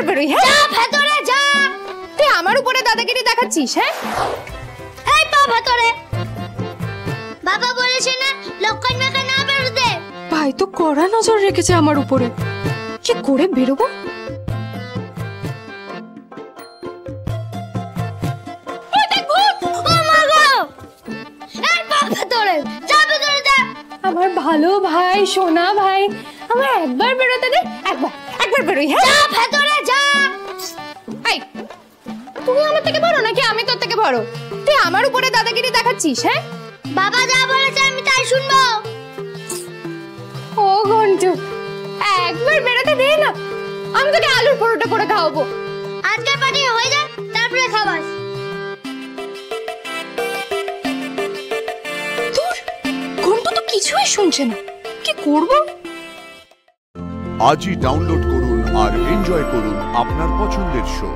বেরোই। হ্যাঁ যা ভেতরে যা। তুই আমার উপরে দাদাগিরি দেখাচ্ছিস? হ্যাঁ এই পা ভেতরে। বাবা বলেছে না লক্ষণ মেখে না বেরোতে। ভাই তো কড়া নজর রেখেছে আমার উপরে, কি করে বেরোবো? আমার ভালো ভাই, সোনা ভাই, আমার একবার বেরোতে দে, একবার বেরোই। হ্যাঁ যা ভেতরে যা। এই তুই আমার থেকে বড় নাকি আমি তোর থেকে বড়? তুই আমার উপরে দাদাগিরি দেখাচ্ছিস? হ্যাঁ বাবা যা বলেছে আমি তাই শুনবো। ও ঘন্টু, একবার বেরোতে দে না, আমি তোকে আলুর পরোটা করে খাওয়াবো। আজকে পার্টি হয়ে যাক তারপরে খাবাস। তোর ঘন্টু তো কিছুই শুনছে না, কি করব? আজই ডাউনলোড করুন আর এনজয় করুন আপনার পছন্দের শো।